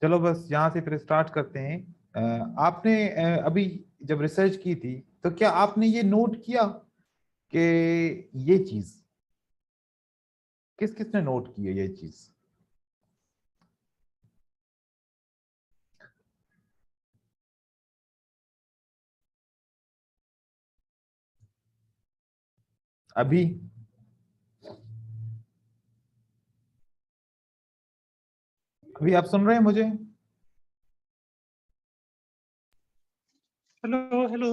चलो बस यहाँ से फिर स्टार्ट करते हैं। आपने अभी जब रिसर्च की थी तो क्या आपने ये नोट किया कि ये चीज किस किसने नोट की है ये चीज? अभी अभी आप सुन रहे हैं मुझे? Hello hello.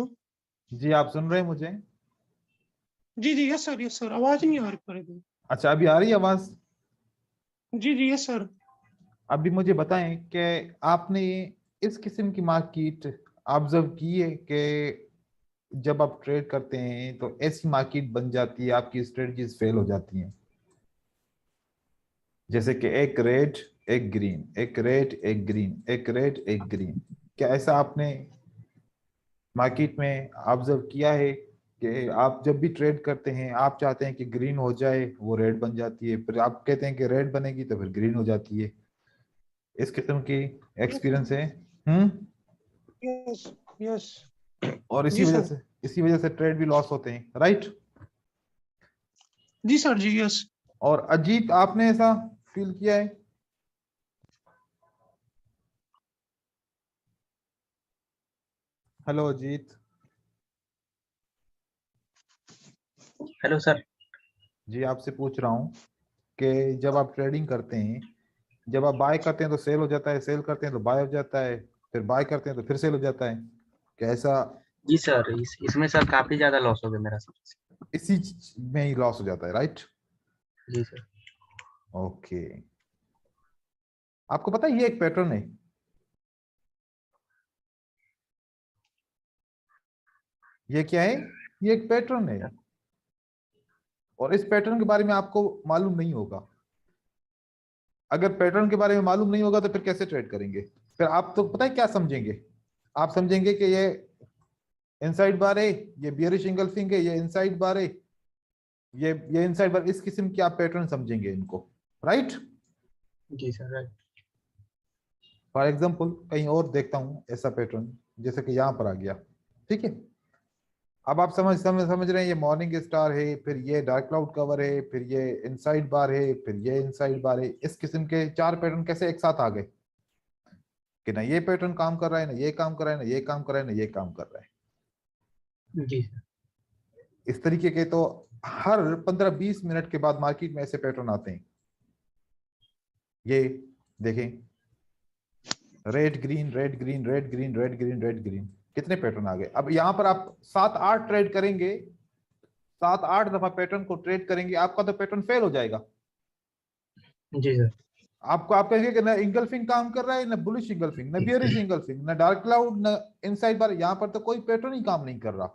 जी आप सुन रहे हैं मुझे? जी जी, यस सर, आवाज नहीं आ रही पर इधर। अच्छा अभी आ रही है आवाज? जी जी, यस सर। अभी मुझे बताएं कि आपने इस किस्म की मार्केट ऑब्जर्व की है कि जब आप ट्रेड करते हैं तो ऐसी मार्केट बन जाती है, आपकी स्ट्रेटजीज फेल हो जाती हैं, जैसे कि एक रेड एक ग्रीन, एक रेड एक ग्रीन, एक रेड एक ग्रीन। क्या ऐसा आपने मार्केट में ऑब्जर्व किया है कि आप जब भी ट्रेड करते हैं आप चाहते हैं कि ग्रीन हो जाए, वो रेड बन जाती है, फिर आप कहते हैं कि रेड बनेगी तो फिर ग्रीन हो जाती है? इस किस्म की यस एक्सपीरियंस है? हम्म। Yes yes. और जी सर। इसी वजह से ट्रेड भी लॉस होते हैं, राइट? जी सर जी, यस। और अजीत आपने ऐसा फील किया है? हेलो अजीत। Hello sir. जी आपसे पूछ रहा हूँ कि जब आप ट्रेडिंग करते हैं, जब आप बाय करते हैं तो सेल हो जाता है, सेल करते हैं तो बाय हो जाता है, फिर बाय करते हैं तो फिर सेल हो जाता है, क्या ऐसा जी सर, इसमें सर काफी ज्यादा लॉस हो गया मेरा सर। इसी में ही लॉस हो जाता है, राइट? जी सर। ओके। आपको पता है ये एक पैटर्न है, ये क्या है? ये एक पैटर्न है, और इस पैटर्न के बारे में आपको मालूम नहीं होगा। अगर पैटर्न के बारे में मालूम नहीं होगा तो फिर कैसे ट्रेड करेंगे? फिर आप तो पता है क्या समझेंगे? आप समझेंगे कि ये इनसाइड बार है, ये बियरिश इंगल्फिंग है, ये इनसाइड बार है, ये इनसाइड बार, इस किस्म की आप पैटर्न समझेंगे इनको, राइट? जी सर, राइट। फॉर एग्जाम्पल कहीं और देखता हूं ऐसा पैटर्न, जैसे कि यहां पर आ गया, ठीक है? अब आप समझ रहे हैं, ये मॉर्निंग स्टार है, फिर ये डार्क क्लाउड कवर है, फिर ये इनसाइड बार है, फिर ये इनसाइड बार है। इस किस्म के चार पैटर्न कैसे एक साथ आ गए कि ना ये पैटर्न काम कर रहा है, ना ये काम कर रहा है, ना ये काम कर रहा है, ना ये काम कर रहा है? जी सर। इस तरीके के तो हर 15-20 मिनट के बाद मार्केट में ऐसे पैटर्न आते हैं। ये देखें, red green red green red green red green red green, कितने पैटर्न आ गए? अब यहां पर आप 7-8 ट्रेड करेंगे, 7-8 दफा पैटर्न को ट्रेड करेंगे, आपका तो पैटर्न फेल हो जाएगा। जी सर। आप कहेंगे कि ना इंगल्फिंग काम कर रहा है, ना बुलिश इंगल्फिंग, ना बियरिश इंगल्फिंग, ना डार्क क्लाउड, ना इनसाइड बार, यहां पर तो कोई पैटर्न ही काम नहीं कर रहा।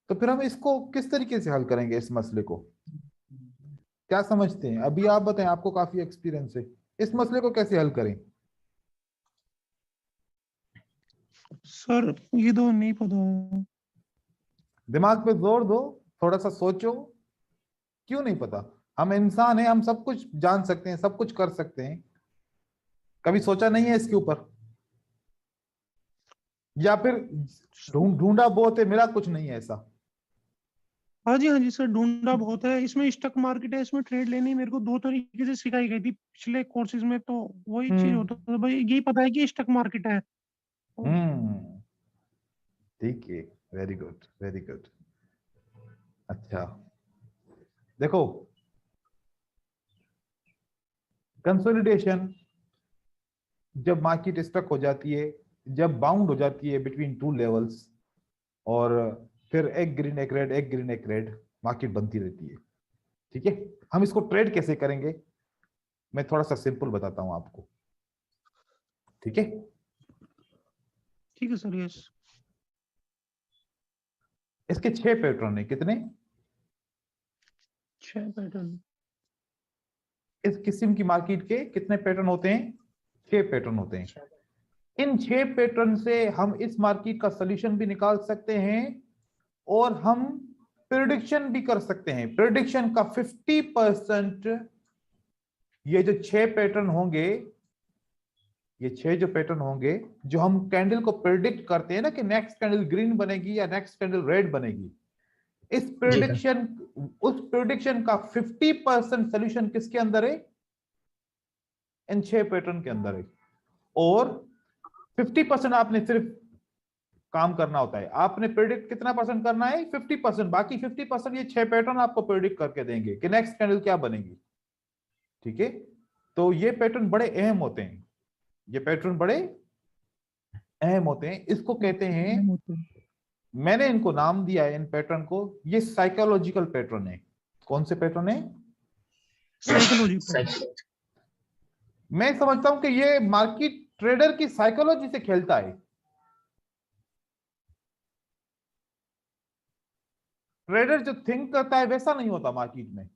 तो फिर हम इसको किस तरीके से हल करेंगे, इस मसले को? क्या समझते हैं? अभी आप बताएं, आपको काफी एक्सपीरियंस है, इस मसले को कैसे हल करें? सर ये तो नहीं पता। दिमाग पे जोर दो, थोड़ा सा सोचो। क्यों नहीं पता? हम इंसान हैं, हम सब कुछ जान सकते हैं, सब कुछ कर सकते हैं। कभी सोचा नहीं है इसके ऊपर? या फिर ढूंढा बहुत है, मिला कुछ नहीं है, ऐसा? हाँ जी सर, ढूंढा बहुत है। इसमें स्टॉक मार्केट है, इसमें ट्रेड लेनी मेरे को दो तरीके से सिखाई गई थी पिछले कोर्सेज में, तो वही चीज हम्म। होता था भाई, यही पता है कि स्टॉक मार्केट है। हम्म। ठीक है। Very good, very good. अच्छा, देखो, कंसोलिडेशन जब मार्केट स्टक हो जाती है, जब बाउंड हो जाती है बिटवीन टू लेवल्स, और फिर एक ग्रीन एक रेड, एक ग्रीन एक रेड, मार्केट बनती रहती है, ठीक है? हम इसको ट्रेड कैसे करेंगे, मैं थोड़ा सा सिंपल बताता हूं आपको, ठीक है? ठीक है सर, यस। इसके 6 पैटर्न है, कितने? 6 पैटर्न। इस किस्म की मार्केट के कितने पैटर्न होते हैं? 6 पैटर्न होते हैं। इन 6 पैटर्न से हम इस मार्केट का सोल्यूशन भी निकाल सकते हैं, और हम प्रिडिक्शन भी कर सकते हैं। प्रिडिक्शन का 50%, ये जो 6 पैटर्न होंगे, ये 6 जो पैटर्न होंगे जो हम कैंडल को प्रेडिक्ट करते हैं ना कि नेक्स्ट कैंडल ग्रीन बनेगी या नेक्स्ट कैंडल रेड बनेगी, इस प्रेडिक्शन, उस प्रेडिक्शन का 50% सोल्यूशन किसके अंदर है? इन 6 पैटर्न के अंदर है। और 50% आपने सिर्फ काम करना होता है। आपने प्रेडिक्ट कितना परसेंट करना है? 50%। बाकी 50% ये 6 पैटर्न आपको प्रेडिक्ट करके देंगे कि नेक्स्ट कैंडल क्या बनेगी। ठीक है, तो ये पैटर्न बड़े अहम होते हैं, ये पैटर्न बड़े अहम होते हैं। इसको कहते हैं, मैंने इनको नाम दिया है इन पैटर्न को, ये साइकोलॉजिकल पैटर्न है। कौन से पैटर्न है? साइकोलॉजी। मैं समझता हूं कि ये मार्केट ट्रेडर की साइकोलॉजी से खेलता है। ट्रेडर जो थिंक करता है वैसा नहीं होता मार्केट में,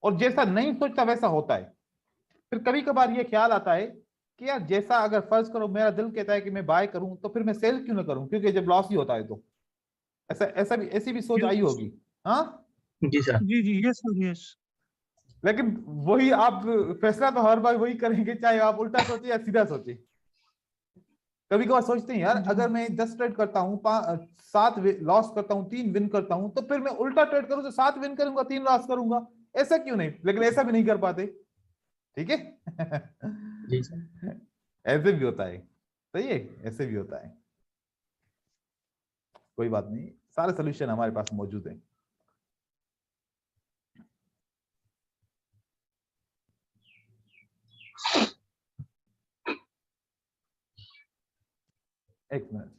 और जैसा नहीं सोचता वैसा होता है। फिर कभी कभार ये ख्याल आता है कि यार जैसा, अगर फर्ज करो मेरा दिल कहता है कि मैं बाय करूं, तो फिर मैं सेल क्यों ना करूं, क्योंकि जब लॉस ही होता है तो ऐसी भी सोच आई होगी। हाँ जी सर। जी यस सर यस। लेकिन वही आप फैसला तो हर बार वही करेंगे, चाहे आप उल्टा सोचे या सीधा सोचे। कभी कभार सोचते हैं यार अगर मैं 10 ट्रेड करता हूँ, 7 लॉस करता हूँ, 3 विन करता हूँ, तो फिर मैं उल्टा ट्रेड करूँ तो 7 विन करूंगा, 3 लॉस करूंगा। ऐसा क्यों नहीं? लेकिन ऐसा भी नहीं कर पाते। ठीक है। जी सर। ऐसे भी होता है, सही है, ऐसे भी होता है। कोई बात नहीं, सारे सोल्यूशन हमारे पास मौजूद है। एक मिनट।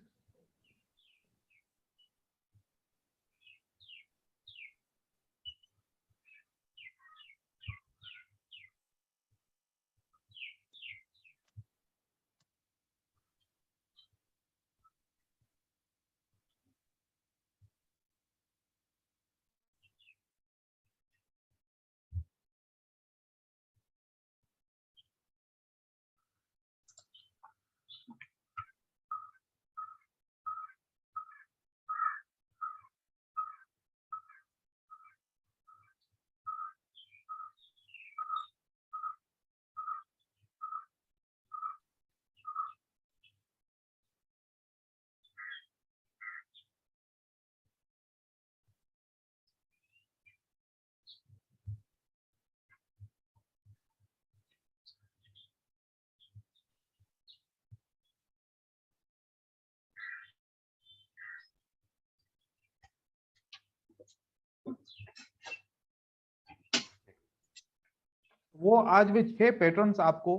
वो आज भी 6 पैटर्न्स आपको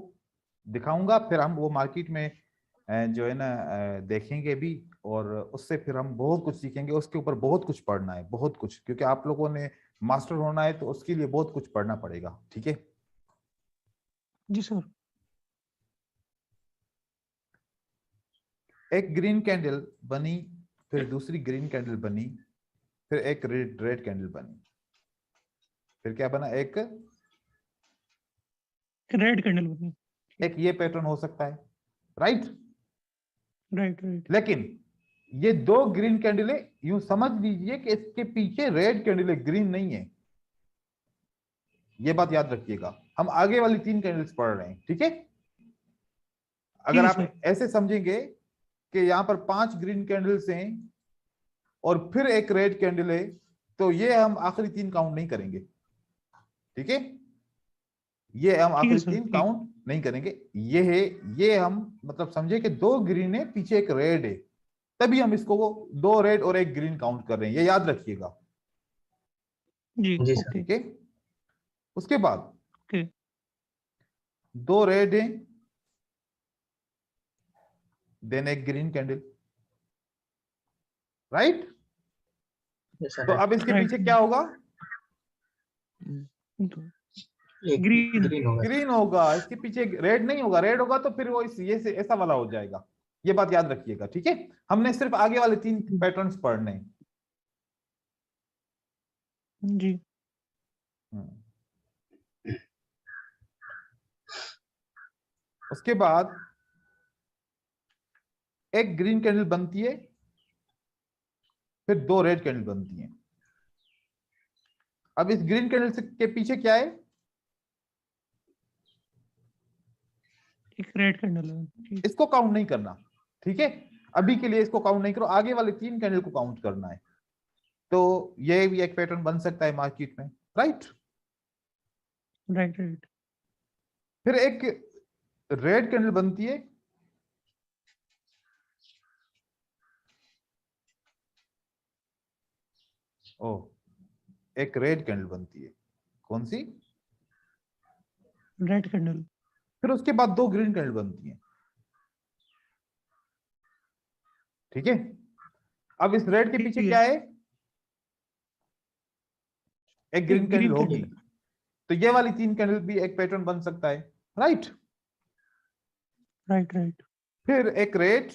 दिखाऊंगा, फिर हम वो मार्केट में जो है ना देखेंगे भी, और उससे फिर हम बहुत कुछ सीखेंगे। उसके ऊपर बहुत कुछ पढ़ना है, बहुत कुछ, क्योंकि आप लोगों ने मास्टर होना है तो उसके लिए बहुत कुछ पढ़ना पड़ेगा। ठीक है जी सर। एक ग्रीन कैंडल बनी, फिर दूसरी ग्रीन कैंडल बनी, फिर एक रेड कैंडल बनी, फिर क्या बना? एक रेड कैंडल बनी। एक ये पैटर्न हो सकता है, राइट? Right right. लेकिन ये 2 ग्रीन कैंडल है, यूं समझ लीजिए कि इसके पीछे रेड कैंडल है, ग्रीन नहीं है। ये बात याद रखिएगा, हम आगे वाली 3 कैंडल्स पढ़ रहे हैं। ठीक है, अगर ठीक है आप सर। ऐसे समझेंगे कि यहां पर 5 ग्रीन कैंडल्स हैं और फिर एक रेड कैंडल है, तो ये हम आखिरी 3 काउंट नहीं करेंगे। ठीक है, ये हम ठीक है आखिरी सर 3 ठीक। काउंट नहीं करेंगे। ये है, ये हम मतलब समझे कि 2 ग्रीन है, पीछे एक रेड है, तभी हम इसको 2 रेड और 1 ग्रीन काउंट कर रहे हैं। ये याद रखिएगा। जी जी सर। ओके। ठीक है, उसके बाद ओके। 2 रेड है, देन एक ग्रीन कैंडल, राइट? यस तो सर। अब इसके राइट। पीछे क्या होगा? एक ग्रीन। ग्रीन होगा। ग्रीन होगा। इसके पीछे रेड नहीं होगा, रेड होगा तो फिर वो ये से ऐसा वाला हो जाएगा। ये बात याद रखिएगा। ठीक है, हमने सिर्फ आगे वाले 3 पैटर्न्स पढ़ने हैं। जी। उसके बाद एक ग्रीन कैंडल बनती है, फिर 2 रेड कैंडल बनती हैं। अब इस ग्रीन कैंडल के पीछे क्या है? एक रेड कैंडल है, ठीक। इसको काउंट नहीं करना, ठीक है, अभी के लिए इसको काउंट नहीं करो, आगे वाले 3 कैंडल को काउंट करना है। तो ये भी एक पैटर्न बन सकता है मार्केट में, राइट। Right right. फिर एक रेड कैंडल बनती है, ओ एक रेड कैंडल बनती है, कौन सी? Red candle. फिर उसके बाद 2 ग्रीन कैंडल बनती हैं, ठीक है। अब इस रेड के ठीक पीछे है। क्या है? एक ग्रीन एक कैंडल ग्रीन होगी, कैंडल। तो ये वाली 3 कैंडल भी एक पैटर्न बन सकता है, राइट। Right right. फिर एक रेड,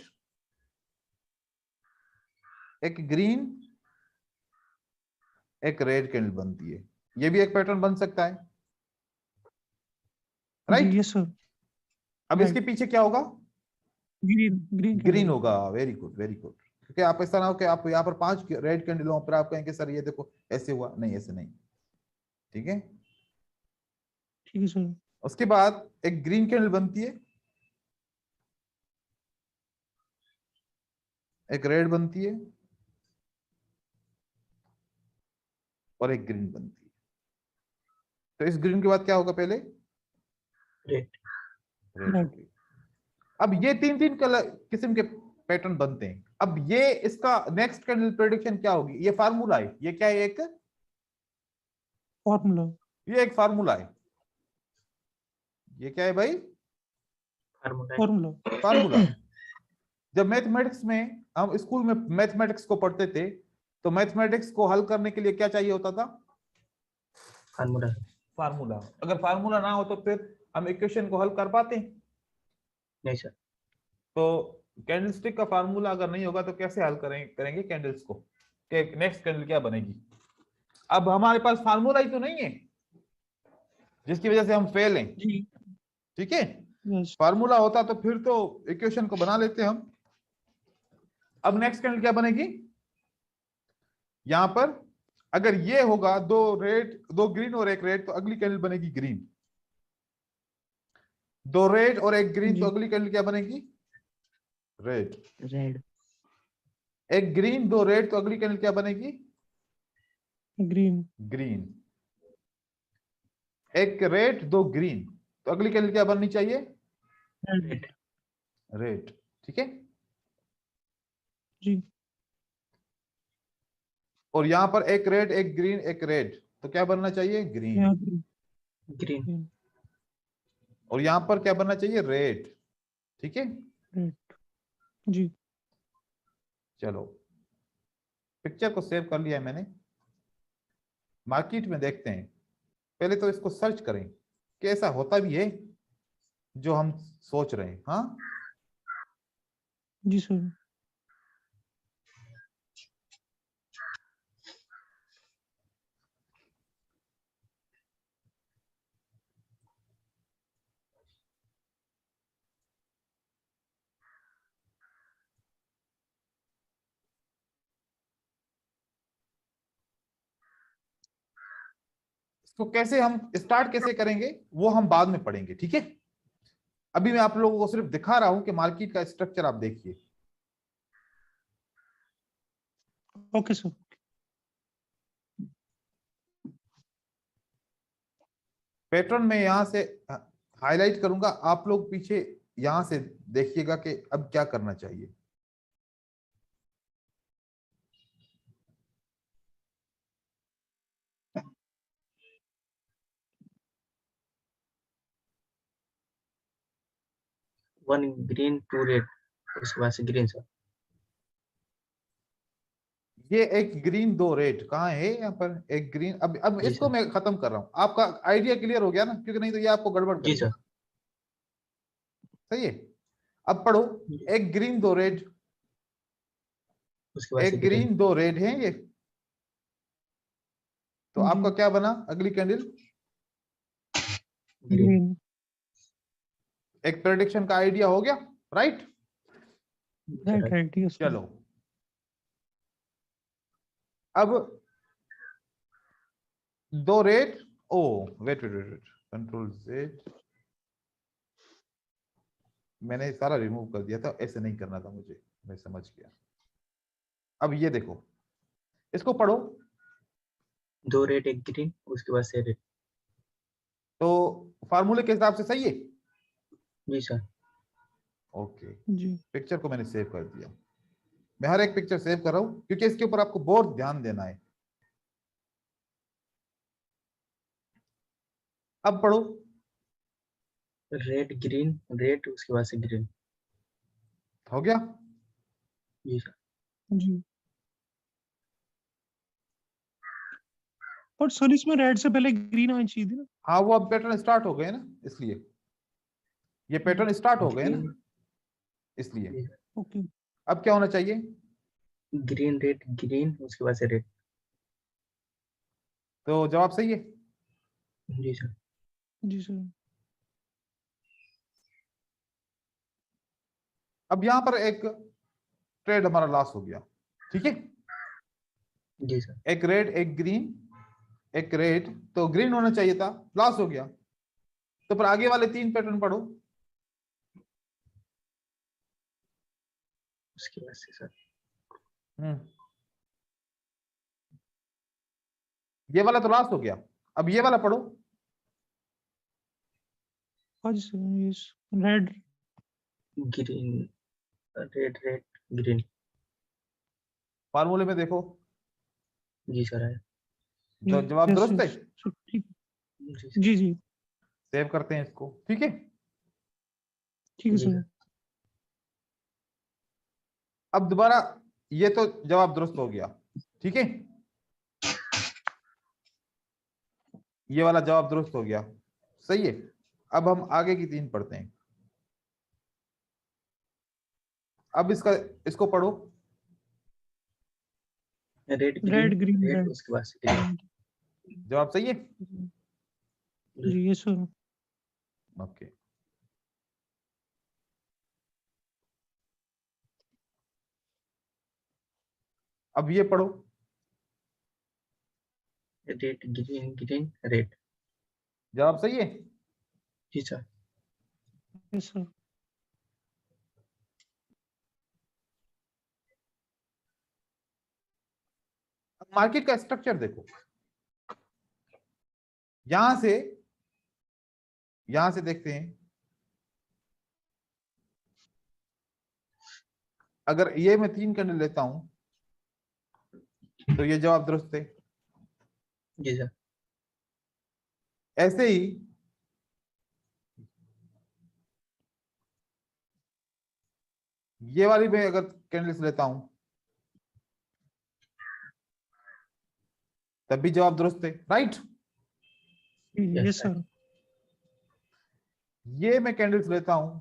एक ग्रीन, एक रेड कैंडल बनती है, ये भी एक पैटर्न बन सकता है, जी राइट। Yes sir. अब इसके पीछे क्या होगा? Green green green candle. होगा, वेरी गुड वेरी गुड। क्योंकि आप ऐसा ना हो कि आप यहाँ पर 5 रेड कैंडल हो, फिर आप कहेंगे सर ये देखो ऐसे हुआ, नहीं ऐसे नहीं, ठीक है। ठीक है सर। उसके बाद एक ग्रीन कैंडल बनती है, एक रेड बनती है, और एक ग्रीन बनती है। तो इस ग्रीन के बाद क्या होगा? पहले रेड। Red Red. होगी। अब ये 3 कलर किस्म के पैटर्न बनते हैं। अब ये इसका नेक्स्ट कैंडल प्रेडिक्शन क्या होगी? ये फार्मूला है, ये क्या है? एक फॉर्मूला। ये एक फार्मूला है, ये क्या है भाई? फार्मूला। फॉर्मूला। फार्मूला। जब मैथमेटिक्स में हम स्कूल में मैथमेटिक्स को पढ़ते थे, तो मैथमेटिक्स को हल करने के लिए क्या चाहिए होता था? फार्मूला। फार्मूला। अगर फार्मूला ना हो तो फिर हम इक्वेशन को हल कर पाते हैं? नहीं सर। तो कैंडलस्टिक का फार्मूला अगर नहीं होगा तो कैसे हल करेंगे कैंडल्स को, कि नेक्स्ट कैंडल क्या बनेगी? अब हमारे पास फार्मूला ही तो नहीं है, जिसकी वजह से हम फेल हैं, जी ठीक है। यस। फार्मूला होता तो फिर तो इक्वेशन को बना लेते हम। अब नेक्स्ट कैंडल क्या बनेगी? यहां पर अगर ये होगा 2 ग्रीन और एक रेड, तो अगली कैंडल बनेगी ग्रीन। 2 रेड और एक ग्रीन, तो जी अगली कैंडल क्या बनेगी? रेड। रेड। एक ग्रीन 2 रेड, तो अगली कैंडल क्या बनेगी? ग्रीन। ग्रीन। एक रेड 2 ग्रीन, तो अगली कैंडल क्या बननी चाहिए? रेड। रेड, ठीक है। जी और यहां पर एक रेड एक ग्रीन एक रेड, तो क्या बनना चाहिए? ग्रीन। यहाँ ग्रीन। ग्रीन। ग्रीन। और यहां पर क्या बनना चाहिए? रेड, ठीक है। रेड। जी चलो, पिक्चर को सेव कर लिया है मैंने। मार्केट में देखते हैं, पहले तो इसको सर्च करें कि ऐसा होता भी है जो हम सोच रहे हैं। हाँ, जी सर। इसको कैसे हम स्टार्ट कैसे करेंगे वो हम बाद में पढ़ेंगे, ठीक है। अभी मैं आप लोगों को सिर्फ दिखा रहा हूं कि मार्केट का स्ट्रक्चर आप देखिए। Okay sir. पैटर्न में यहां से हाईलाइट करूंगा, आप लोग पीछे यहां से देखिएगा कि अब क्या करना चाहिए। वन ग्रीन 2 रेड, उसके बाद से ग्रीन सर। ये एक ग्रीन 2 रेड कहाँ है? यहाँ पर एक ग्रीन। अब जी इसको सर। मैं खत्म कर रहा हूं, आपका आइडिया क्लियर हो गया ना? क्योंकि नहीं तो ये आपको गड़बड़ जी करेगा। सर। सही है। अब पढ़ो, एक ग्रीन 2 रेड, उसके बाद से एक ग्रीन। ग्रीन 2 रेड है ये, तो जी आपका क्या बना अगली कैंडल? ग्रीन। ग्रीन। एक प्रेडिक्शन का आइडिया हो गया, right. Right right yes sir. चलो, अब 2 red, oh wait wait wait, control Z, मैंने सारा रिमूव कर दिया था, ऐसे नहीं करना था मुझे, मैं समझ गया। अब ये देखो, इसको पढ़ो। 2 रेड 1 ग्रीन, उसके बाद से रेड। तो फार्मूले के हिसाब से सही है। जी सर। ओके, जी पिक्चर को मैंने सेव कर दिया। मैं हर एक पिक्चर सेव कर रहा हूं क्योंकि इसके ऊपर आपको बहुत ध्यान देना है। अब पढ़ो। रेड ग्रीन रेड, उसके बाद से ग्रीन। हो गया। जी सर। जी। पर सर इसमें रेड से पहले ग्रीन आनी चाहिए थी ना। हाँ, वो अब पैटर्न स्टार्ट हो गए ना, इसलिए ये पैटर्न स्टार्ट हो गए ना, ग्रीन। इसलिए। ओके। अब क्या होना चाहिए? ग्रीन रेड ग्रीन, उसके बाद से रेड। तो जवाब सही है। जी सर। जी सर। अब यहां पर एक ट्रेड हमारा लॉस हो गया, ठीक है। जी सर। एक रेड एक ग्रीन, एक रेड, तो ग्रीन होना चाहिए था, लॉस हो गया। तो फिर आगे वाले 3 पैटर्न पढ़ो। उसके बाद से सर ये वाला तो लॉस हो गया। अब ये वाला पढ़ो। हाँ जी sir, yes. Red. Green red red green. फार्मूले में देखो, जी सर है। जवाब यस दुरुस्त है। यस सर, ठीक। जी सर। जी जी सेव करते हैं इसको, ठीक है। ठीक है जी सर। सर। अब दोबारा, ये तो जवाब दुरुस्त हो गया, ठीक है। ये वाला जवाब दुरुस्त हो गया, सही है। अब हम आगे की 3 पढ़ते हैं। अब इसको पढ़ो। Red green red green red, red. उसके बाद से ग्रीन। जवाब सही है। जी यस सर। ओके, अब ये पढ़ो। Red green green red. जवाब सही है। जी सर। Yes sir. अब मार्केट का स्ट्रक्चर देखो। यहां से देखते हैं। अगर ये मैं 3 कैंडल लेता हूं तो ये जवाब दुरुस्त है। जी सर। ऐसे ही ये वाली मैं अगर कैंडल्स लेता हूं तब भी जवाब दुरुस्त है, राइट। Yes sir. ये मैं कैंडल्स लेता हूं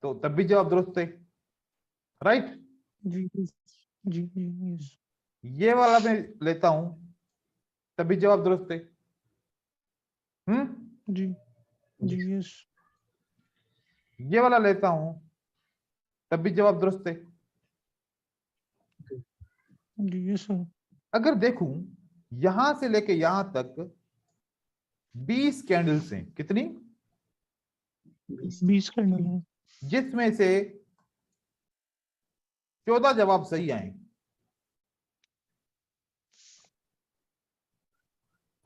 तो तब भी जवाब दुरुस्त है, राइट। जी जी जी यस। ये वाला मैं लेता हूं तब भी जवाब दुरुस्त है। जी जी यस। ये वाला लेता हूं तब भी जवाब दुरुस्त है। जी यस सर। अगर देखूं यहां से लेके यहां तक 20 कैंडल्स हैं, कितनी? 20 कैंडल है। जिसमें से 14 जवाब सही आए।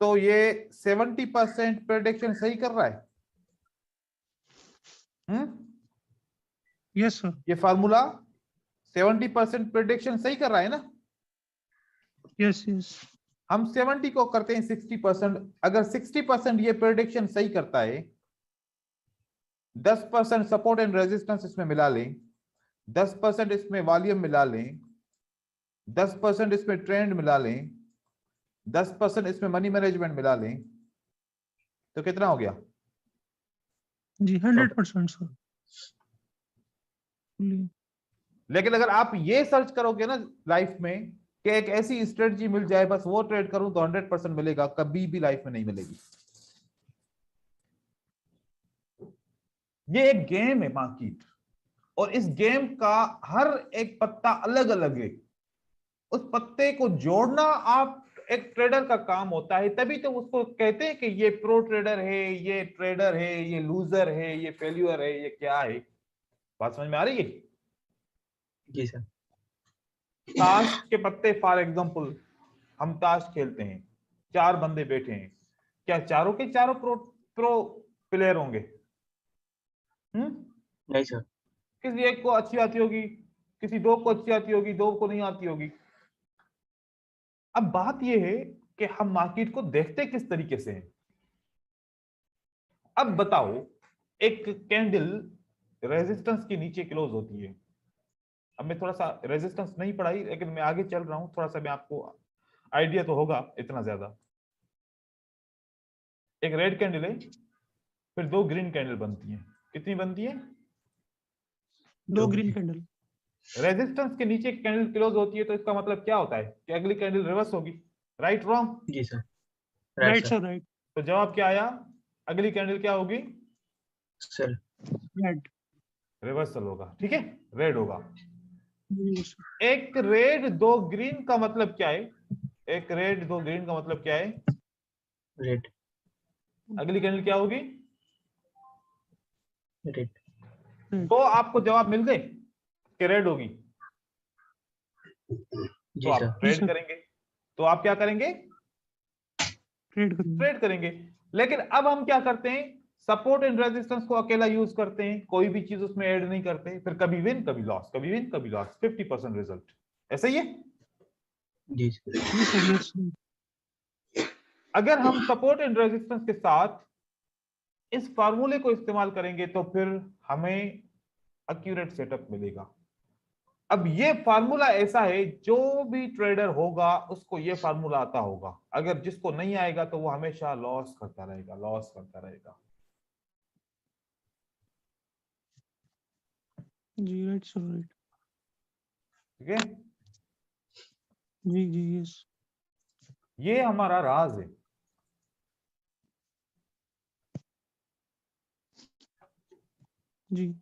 तो ये 70% प्रेडिक्शन सही कर रहा है। Yes sir. ये फार्मूला 70% प्रेडिक्शन सही कर रहा है ना। Yes yes. हम 70 को करते हैं 60%। अगर 60% ये प्रेडिक्शन सही करता है, 10% सपोर्ट एंड रेजिस्टेंस इसमें मिला लें, 10% इसमें वॉल्यूम मिला लें, 10% इसमें ट्रेंड मिला लें, 10% इसमें मनी मैनेजमेंट मिला लें, तो कितना हो गया? जी 100% सर। लेकिन अगर आप ये सर्च करोगे ना लाइफ में कि एक ऐसी स्ट्रेटजी मिल जाए बस वो ट्रेड करूं तो 100% मिलेगा, कभी भी लाइफ में नहीं मिलेगी। ये एक गेम है मार्केट, और इस गेम का हर एक पत्ता अलग अलग है। उस पत्ते को जोड़ना आप एक ट्रेडर का काम होता है, तभी तो उसको कहते हैं कि ये प्रो ट्रेडर है, ये ट्रेडर है, ये लूजर है, ये फेल्यूअर है, ये क्या है। बात समझ में आ रही है? जी सर। ताश के पत्ते, फॉर एग्जांपल हम ताश खेलते हैं, 4 बंदे बैठे हैं, क्या चारों के चारों प्रो प्रो प्लेयर होंगे? नहीं सर। किसी एक को अच्छी आती होगी, किसी दो को अच्छी आती होगी, दो को नहीं आती होगी। अब बात यह है कि हम मार्केट को देखते किस तरीके से हैं। अब बताओ, एक कैंडल रेजिस्टेंस के नीचे क्लोज होती है। अब मैं थोड़ा सा रेजिस्टेंस नहीं पढ़ाई, लेकिन मैं आगे चल रहा हूं, थोड़ा सा मैं आपको आइडिया तो होगा इतना ज्यादा। एक रेड कैंडल है, फिर 2 ग्रीन कैंडल बनती है। कितनी बनती है? 2 ग्रीन कैंडल। रेजिस्टेंस के नीचे कैंडल क्लोज होती है, तो इसका मतलब क्या होता है कि अगली कैंडल रिवर्स होगी। Right wrong? जी sir. Right right sir. Sir, right. तो जवाब क्या आया? अगली कैंडल क्या होगी? Sir red. रिवर्सल होगा, ठीक है, रेड होगा। जी सर। एक रेड 2 ग्रीन का मतलब क्या है? एक रेड 2 ग्रीन का मतलब क्या है? रेड। अगली कैंडल क्या होगी? रेड। तो आपको जवाब मिल गए कि रेड होगी, तो जी आप सर। Trade sir. करेंगे। तो आप क्या करेंगे? ट्रेड करेंगे। ट्रेड करेंगे। लेकिन अब हम क्या करते हैं? सपोर्ट एंड रेजिस्टेंस को अकेला यूज करते हैं, कोई भी चीज उसमें ऐड नहीं करते, फिर कभी विन कभी लॉस, कभी विन कभी लॉस, 50% रिजल्ट। ऐसा ही है। जी सर। जी सर, यस। अगर हम सपोर्ट एंड रेजिस्टेंस के साथ इस फार्मूले को इस्तेमाल करेंगे तो फिर हमें एक्यूरेट सेटअप मिलेगा। अब ये फार्मूला ऐसा है, जो भी ट्रेडर होगा उसको ये फार्मूला आता होगा। अगर जिसको नहीं आएगा तो वो हमेशा लॉस करता रहेगा, लॉस करता रहेगा। जी राइट सर, राइट। ठीक है, जी जी यस। ये हमारा राज है। जी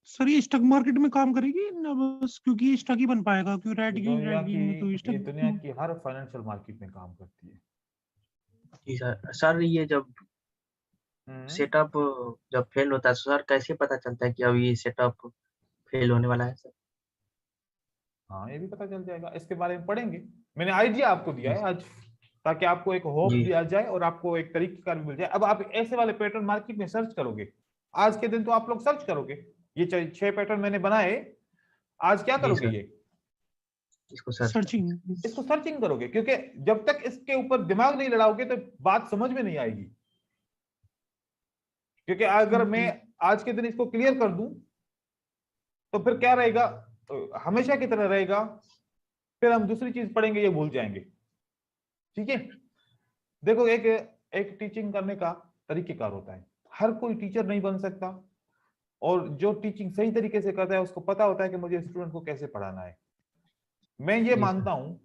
सर, ये स्टॉक मार्केट में काम करेगी ना बस क्योंकि ये स्टॉक ही बन पाएगा, क्योंकि रेड ग्रीन में तो ये स्टॉक। दुनिया की हर फाइनेंशियल मार्केट में काम करती है। जी सर। सर ये जब सेटअप जब फेल होता है तो सर कैसे पता चलता है कि अब ये सेटअप फेल होने वाला है सर? हाँ, ये भी पता चल जाएगा, इसके बारे में पढ़ेंगे। मैंने आइडिया आपको दिया जी है आज, ताकि आपको एक होप जी दिया जाए और आपको एक तरीकेकार भी मिल जाए। अब आप ऐसे वाले पैटर्न मार्केट में सर्च करोगे, आज के दिन तो आप लोग सर्च करोगे। ये 6 पैटर्न मैंने बनाए, आज क्या जी करोगे? सर। ये इसको सर्च सर्चिंग। इसको सर्चिंग करोगे, क्योंकि जब तक इसके ऊपर दिमाग नहीं लड़ाओगे तो बात समझ में नहीं आएगी। क्योंकि अगर मैं आज के दिन इसको क्लियर कर दूं तो फिर क्या रहेगा, हमेशा की तरह रहेगा, फिर हम दूसरी चीज पढ़ेंगे ये भूल जाएंगे। ठीक है, देखो, एक एक टीचिंग करने का तरीकेकार होता है। हर कोई टीचर नहीं बन सकता, और जो टीचिंग सही तरीके से करता है उसको पता होता है कि मुझे स्टूडेंट को कैसे पढ़ाना है। मैं ये जी मानता सर। हूं,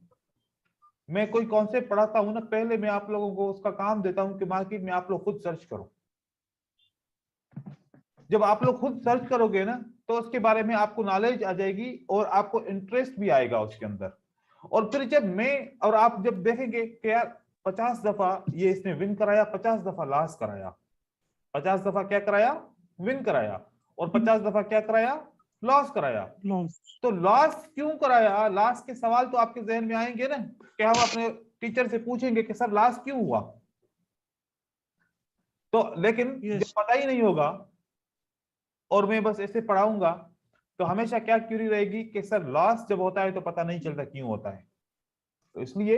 मैं कोई कॉन्सेप्ट पढ़ाता हूं ना, पहले मैं आप लोगों को उसका काम देता हूं कि मार्केट में आप लोग खुद सर्च करो। जब आप लोग खुद सर्च करोगे ना, तो उसके बारे में आपको नॉलेज आ जाएगी और आपको इंटरेस्ट भी आएगा उसके अंदर। और फिर जब मैं और आप जब देखेंगे कि यार 50 दफा ये इसने विन कराया, 50 दफा लॉस कराया, 50 दफा क्या कराया? विन कराया, और 50 दफा क्या कराया? लॉस कराया। लॉस। तो लॉस क्यों कराया? लॉस के सवाल तो आपके जहन में आएंगे ना, कि हम अपने टीचर से पूछेंगे कि सर लॉस क्यों हुआ। तो लेकिन जब यस। पता ही नहीं होगा और मैं बस ऐसे पढ़ाऊंगा, तो हमेशा क्या क्यूरी रहेगी कि सर लॉस जब होता है तो पता नहीं चलता क्यों होता है। तो इसलिए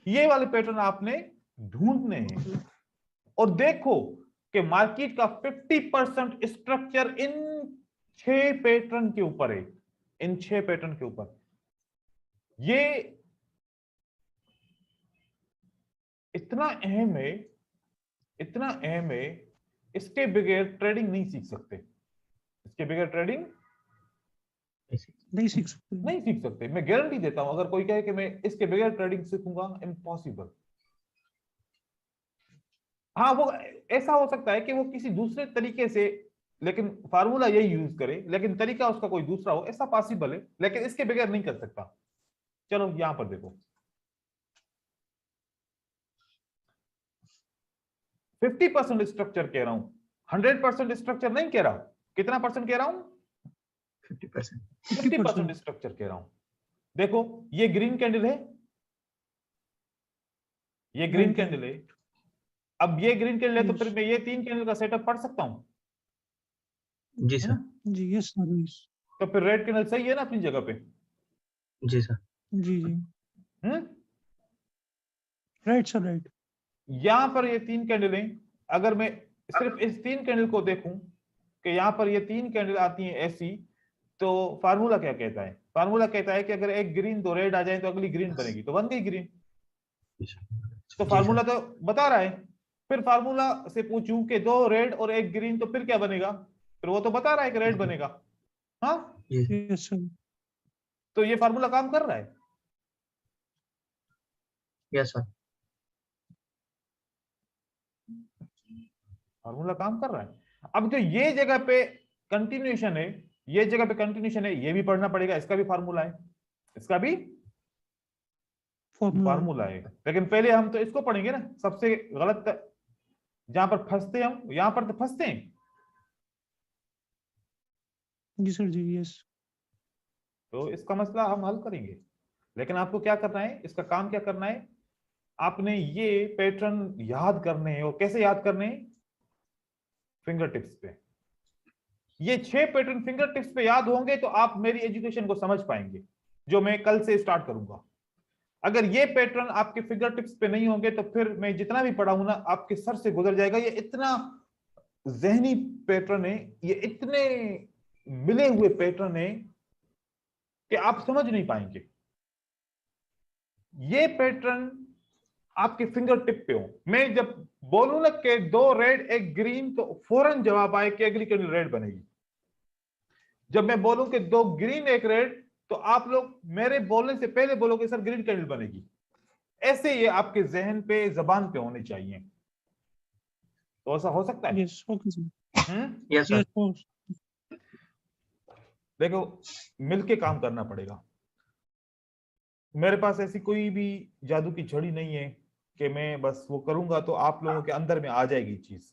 ये वाले पैटर्न आपने ढूंढने हैं। और देखो कि मार्केट का 50% स्ट्रक्चर इन 6 पैटर्न के ऊपर है, इन 6 पैटर्न के ऊपर। ये इतना अहम है, इतना अहम है, इसके बगैर ट्रेडिंग नहीं सीख सकते। इसके बगैर ट्रेडिंग नहीं सीख सकते। नहीं सीख सकते, मैं गारंटी देता हूं। अगर कोई कहे कि मैं इसके बगैर ट्रेडिंग सीखूंगा, इम्पॉसिबल। हाँ, वो ऐसा हो सकता है कि वो किसी दूसरे तरीके से, लेकिन फार्मूला यही यूज करे, लेकिन तरीका उसका कोई दूसरा हो, ऐसा पॉसिबल है, लेकिन इसके बगैर नहीं कर सकता। चलो यहां पर देखो, 50% स्ट्रक्चर कह रहा हूं, 100% स्ट्रक्चर नहीं कह रहा। कितना परसेंट कह रहा हूं? 50%। 50% स्ट्रक्चर कह रहा हूं। देखो ये ग्रीन कैंडल है, ये ग्रीन कैंडल है। अब ये ग्रीन कैंडल है तो फिर मैं ये 3 कैंडल का सेटअप पढ़ सकता हूं, जी है सर। ना? जी यस सर, यस। तो फिर रेड कैंडल सही है ना अपनी जगह पे? जी सर। जी जी हम्म राइट सर, राइट। यहां पर ये 3 कैंडल हैं। अगर मैं सिर्फ इस 3 कैंडल को देखूं कि यहां पर ये 3 कैंडल आती हैं ऐसी, तो फार्मूला क्या कहता है? फार्मूला कहता है कि अगर एक ग्रीन 2 रेड आ जाए तो अगली ग्रीन बनेगी, तो बन गई ग्रीन। तो जी फार्मूला सर। तो बता रहा है। फिर फार्मूला से पूछूं कि 2 रेड और 1 ग्रीन, तो फिर क्या बनेगा? फिर वो तो बता रहा है कि रेड बनेगा। हाँ, जी यस सर। तो ये फार्मूला काम कर रहा है। Yes sir. फार्मूला काम कर रहा है। अब जो ये जगह पे कंटिन्यूएशन है, ये जगह पे कंटिन्यूएशन है, ये भी पढ़ना पड़ेगा। इसका भी फार्मूला है, इसका भी फार्मूला है। लेकिन पहले हम तो इसको पढ़ेंगे ना। सबसे गलत जहां पर फंसते हम, यहां पर तो फंसते हैं। जी सर, जी यस। तो इसका मसला हम हल करेंगे। लेकिन आपको क्या करना है, इसका काम क्या करना है? आपने ये पैटर्न याद करने हैं। और कैसे याद करने हैं? फिंगर टिप्स पे। ये 6 पैटर्न फिंगर टिप्स पे याद होंगे तो आप मेरी एजुकेशन को समझ पाएंगे, जो मैं कल से स्टार्ट करूंगा। अगर ये पैटर्न आपके फिंगर टिप्स पे नहीं होंगे तो फिर मैं जितना भी पढ़ाऊं ना, आपके सर से गुजर जाएगा। ये इतना जहनी पैटर्न है, ये इतने मिले हुए पैटर्न है कि आप समझ नहीं पाएंगे। ये पैटर्न आपके फिंगर टिप पे हो। मैं जब बोलूं ना कि 2 रेड 1 ग्रीन, तो फौरन जवाब आए कि अगली कैंडल रेड बनेगी। जब मैं बोलूं कि 2 ग्रीन 1 रेड, तो आप लोग मेरे बोलने से पहले बोलोगे सर ग्रीन कैंडल बनेगी। ऐसे ये आपके जहन पे, जबान पे होने चाहिए। तो ऐसा हो सकता है। Yes, okay sir. Yes sir. Yes. देखो, मिलके काम करना पड़ेगा। मेरे पास ऐसी कोई भी जादू की छड़ी नहीं है कि मैं बस वो करूंगा तो आप लोगों के अंदर में आ जाएगी चीज।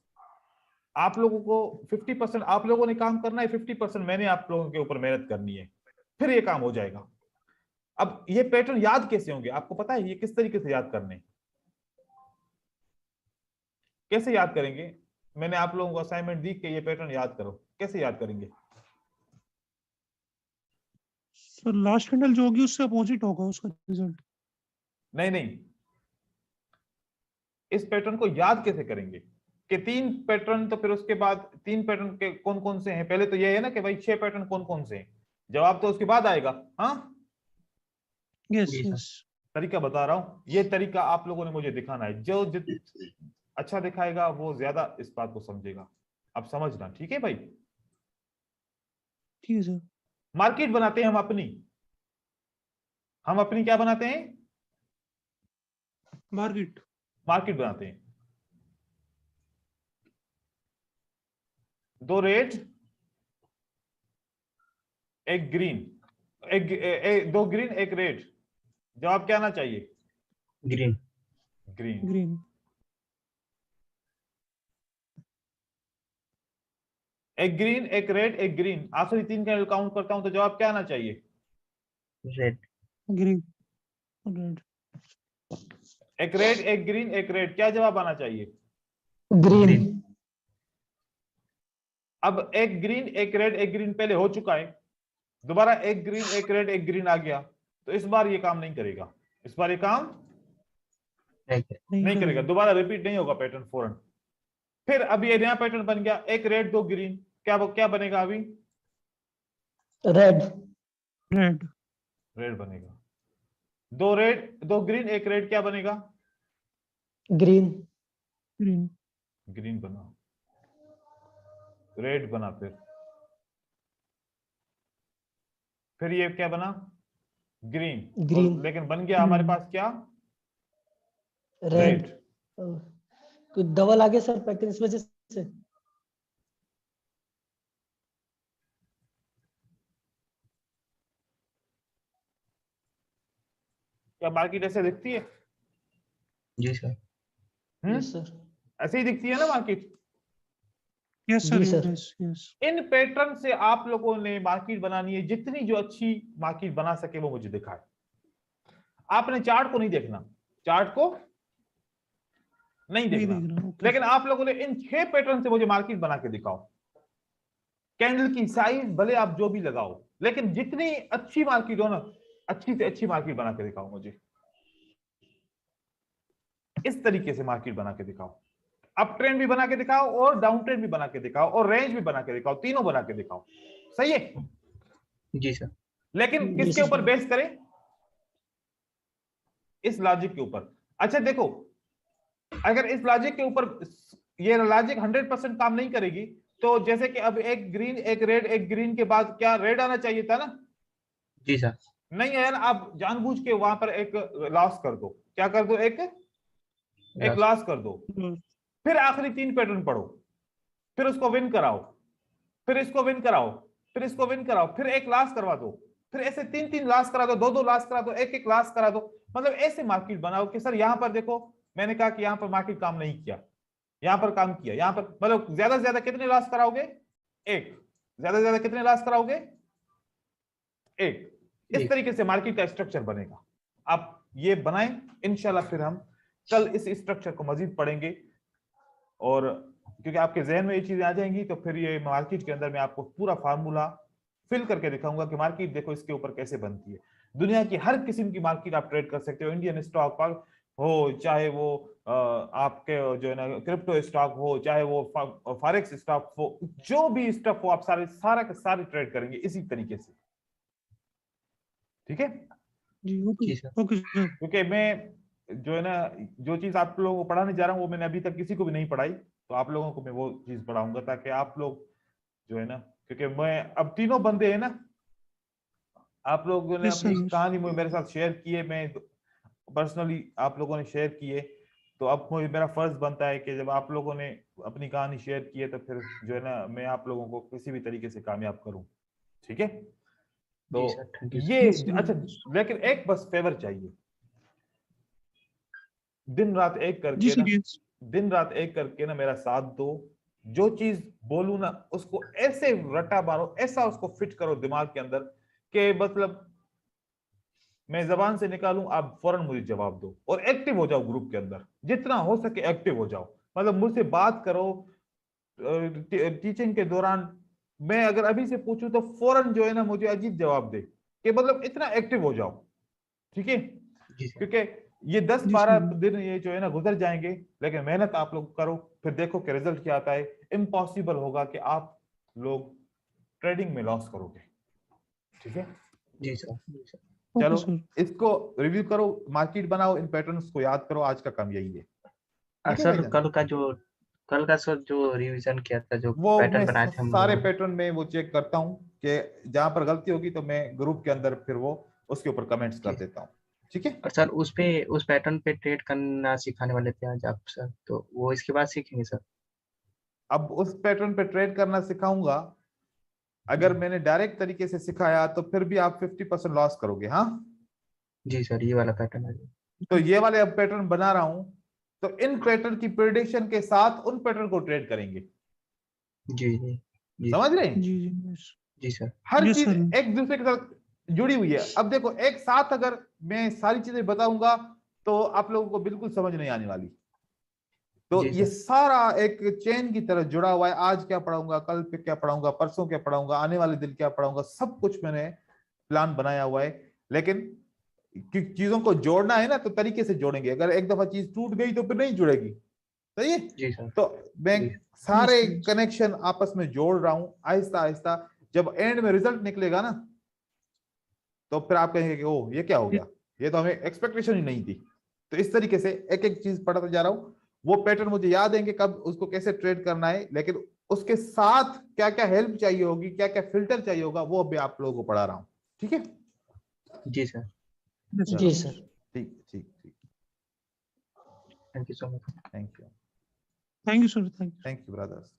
आप लोगों को 50% आप लोगों ने काम करना है, 50% मैंने आप लोगों के ऊपर मेहनत करनी है, फिर ये काम हो जाएगा। अब ये पैटर्न याद कैसे होंगे? आपको पता है ये किस तरीके से याद करने? कैसे याद करेंगे? मैंने आप लोगों को असाइनमेंट दी कि ये पैटर्न याद करो। कैसे याद करेंगे? सर लास्ट कैंडल जो होगी उससे अपोजिट होगा उसका रिजल्ट। नहीं नहीं, इस पैटर्न को याद कैसे करेंगे कि 3 पैटर्न, तो फिर उसके बाद 3 पैटर्न के कौन कौन से हैं? पहले तो ये है ना कि भाई 6 पैटर्न कौन कौन से हैं। जवाब तो उसके बाद आएगा। हाँ, यस जी सर। यस। तरीका बता रहा हूं। ये तरीका आप लोगों ने मुझे दिखाना है। जो अच्छा दिखाएगा वो ज्यादा इस बात को समझेगा। अब समझना, ठीक है भाई? ठीक है सर। मार्केट बनाते हैं हम अपनी। हम अपनी क्या बनाते हैं? मार्केट। मार्केट बनाते हैं। 2 रेड 1 ग्रीन, 2 ग्रीन 1 रेड। जवाब क्या आना चाहिए? Green. Green. Green. 1 green 1 red 1 green, आखिरी 3 कैंडल काउंट करता हूं तो जवाब क्या आना चाहिए? Red. Green. Red. 1 red 1 green 1 red, क्या जवाब आना चाहिए? ग्रीन। अब 1 ग्रीन 1 रेड 1 ग्रीन पहले हो चुका है, दोबारा 1 ग्रीन 1 रेड 1 ग्रीन आ गया, तो इस बार ये काम नहीं करेगा। इस बार ये काम नहीं करेगा। दोबारा रिपीट नहीं होगा पैटर्न फौरन। फिर अभी ये नया पैटर्न बन गया, 1 रेड 2 ग्रीन, क्या बनेगा अभी? रेड। रेड। रेड बनेगा। 2 रेड 2 ग्रीन 1 रेड, क्या बनेगा? ग्रीन। ग्रीन। ग्रीन बना, रेड बना, फिर ये क्या बना? ग्रीन। ग्रीन। और लेकिन बन गया हमारे पास क्या? रेड। कुछ डबल आ गया सर पैटर्न इस वजह से। क्या मार्केट ऐसे दिखती है? जी सर। Yes sir. ऐसे ही दिखती है ना मार्केट। यस सर, जी सर। Yes yes. इन पैटर्न से आप लोगों ने मार्केट बनानी है, जितनी जो अच्छी मार्केट बना सके वो मुझे दिखाए। आपने चार्ट को नहीं देखना, चार्ट को नहीं नहीं देखना, देख रहा हूँ, okay। लेकिन आप लोगों ने इन 6 पैटर्न से मुझे मार्केट बना के दिखाओ। कैंडल की साइज भले आप जो भी लगाओ, लेकिन जितनी अच्छी मार्केट हो ना, अच्छी से अच्छी मार्केट बना के दिखाओ मुझे। इस तरीके से मार्केट बना के दिखाओ, अप ट्रेंड भी बना के दिखाओ और डाउन ट्रेंड भी बना के दिखाओ और रेंज भी बना के दिखाओ, तीनों बना के दिखाओ। सही है? जी सर। लेकिन जी किसके सर। ऊपर बेस करें? इस लॉजिक के ऊपर। अच्छा देखो, अगर इस लॉजिक के ऊपर ये लॉजिक 100% काम नहीं करेगी, तो जैसे कि अब एक ग्रीन एक रेड एक ग्रीन के बाद क्या रेड आना चाहिए था ना? जी सर। नहीं है ना, आप जानबूझ के वहां पर एक लॉस कर दो। क्या कर दो? एक लॉस कर दो। फिर आखिरी 3 पैटर्न पढ़ो, फिर उसको विन कराओ, फिर इसको विन कराओ, फिर इसको विन कराओ, फिर एक लॉस करवा दो, फिर ऐसे 3 लॉस करा दो, 2 लॉस करा दो, एक लॉस करा दो। मतलब ऐसे मार्केट बनाओ कि सर यहां पर देखो, मैंने कहा कि यहां पर मार्केट काम नहीं किया, यहां पर काम किया, यहां पर मतलब ज्यादा से ज्यादा कितने लॉस कराओगे? एक। ज्यादा से ज्यादा कितने लॉस कराओगे? एक। इस तरीके से मार्केट का स्ट्रक्चर बनेगा। आप ये बनाएं, इंशाल्लाह फिर हम कल इस स्ट्रक्चर को मजीद पढ़ेंगे, और क्योंकि आपके जहन में ये चीजें आ जाएंगी तो फिर ये मार्केट के अंदर मैं आपको पूरा फार्मूला फिल करके दिखाऊंगा कि मार्केट देखो इसके ऊपर कैसे बनती है। दुनिया की हर किस्म की मार्केट आप ट्रेड कर सकते हो, इंडियन स्टॉक हो, चाहे वो आपके जो है ना क्रिप्टो स्टॉक हो, चाहे वो फॉरेक्स स्टॉक हो, जो भी स्टॉक हो, आप सारे ट्रेड करेंगे इसी तरीके से। ठीक है जी ओके जी सर। Okay sir. क्योंकि मैं जो है ना जो चीज आप लोगों को पढ़ाने जा रहा हूँ वो मैंने अभी तक किसी को भी नहीं पढ़ाई, तो आप लोगों को मैं वो चीज पढ़ाऊंगा ताकि आप लोग जो है ना, क्योंकि मैं अब तीनों बंदे हैं ना, आप लोगों ने यस अपनी सर। कहानी मेरे साथ शेयर की है, मैं पर्सनली आप लोगों ने शेयर की है, तो अब मुझे मेरा फर्ज बनता है कि जब आप लोगों ने अपनी कहानी शेयर की है तो फिर जो है ना मैं आप लोगों को किसी भी तरीके से कामयाब करूं। ठीक है? तो जी सर, थैंक यू सर। ये Yes, sir. अच्छा, लेकिन एक बस फेवर चाहिए, दिन रात एक जी करके सर, ना, यस। दिन रात एक करके ना मेरा साथ दो। जो चीज बोलूं ना उसको ऐसे रटा मारो, ऐसा उसको फिट करो दिमाग के अंदर कि मतलब मैं जबान से निकालूं आप फौरन मुझे जवाब दो, और एक्टिव हो जाओ ग्रुप के अंदर, जितना हो सके एक्टिव हो जाओ। मतलब मुझसे बात करो टीचिंग के दौरान, मैं अगर अभी से पूछूं तो फौरन जो है ना मुझे अजीब जवाब दे, कि मतलब इतना एक्टिव हो जाओ। ठीक है? जी सर। क्योंकि ये जी 10-12 सर। दिन ये जो है ना गुजर जाएंगे, लेकिन मेहनत आप लोग करो, फिर देखो कि रिजल्ट क्या आता है। इम्पॉसिबल होगा कि आप लोग ट्रेडिंग में लॉस करोगे। ठीक है? जी सर। जी सर। चलो ओके सर। इसको रिव्यू करो, मार्केट बनाओ, इन पैटर्न्स को याद करो, आज का काम यही है। ठीक है सर भाईजान? कल का सर जो रिवीजन किया था, जो वो मैं पैटर्न बनाए थे हम सारे लोगों ने। पैटर्न में वो चेक करता हूँ कि जहां पर गलती होगी तो मैं ग्रुप के अंदर फिर वो उसके ऊपर कमेंट्स कर जी। देता हूँ। ठीक है? और सर उस पैटर्न पे ट्रेड करना सिखाने वाले थे आज आप सर, तो वो इसके बाद सीखेंगे सर? अब उस पैटर्न पे ट्रेड करना सिखाऊंगा। जी। अगर मैंने डायरेक्ट तरीके से सिखाया तो फिर भी आप 50% लॉस करोगे। हाँ, जी सर, ये वाला पैटर्न है। तो ये वाले अब पैटर्न बना रहा हूं, तो इन पैटर्न की प्रेडिक्शन के साथ उन पैटर्न को ट्रेड करेंगे। जी जी। जी समझ सर। रहे हैं? जी जी यस। जी सर। हर यस चीज सर। एक दूसरे के साथ जुड़ी हुई है। अब देखो एक साथ अगर मैं सारी चीजें बताऊंगा तो आप लोगों को बिल्कुल समझ नहीं आने वाली। तो जी ये सर। सारा एक चेन की तरह जुड़ा हुआ है। आज क्या पढ़ाऊंगा, कल पे क्या पढ़ाऊंगा, परसों क्या पढ़ाऊंगा, आने वाले दिन क्या पढ़ाऊंगा, सब कुछ मैंने प्लान बनाया हुआ है। लेकिन चीजों को जोड़ना है ना तो तरीके से जोड़ेंगे। अगर एक दफा चीज टूट गई तो फिर नहीं जुड़ेगी। सही है? जी सर। तो मैं जी। सारे यस यस। कनेक्शन आपस में जोड़ रहा हूं आहिस्ता आहिस्ता। जब एंड में रिजल्ट निकलेगा ना तो फिर आप कहेंगे कि ओ ये क्या हो गया, ये तो हमें एक्सपेक्टेशन ही नहीं थी। तो इस तरीके से एक एक चीज पढ़ता जा रहा हूं। वो पैटर्न मुझे याद है कि कब उसको कैसे ट्रेड करना है, लेकिन उसके साथ क्या क्या हेल्प चाहिए होगी, क्या क्या फिल्टर चाहिए होगा, वो अभी आप लोगों को पढ़ा रहा हूं। ठीक है? जी सर। यस चलो जी सर। ठीक ठीक ठीक। Thank you so much. Thank you. Thank you sir, thank you. Thank you brothers.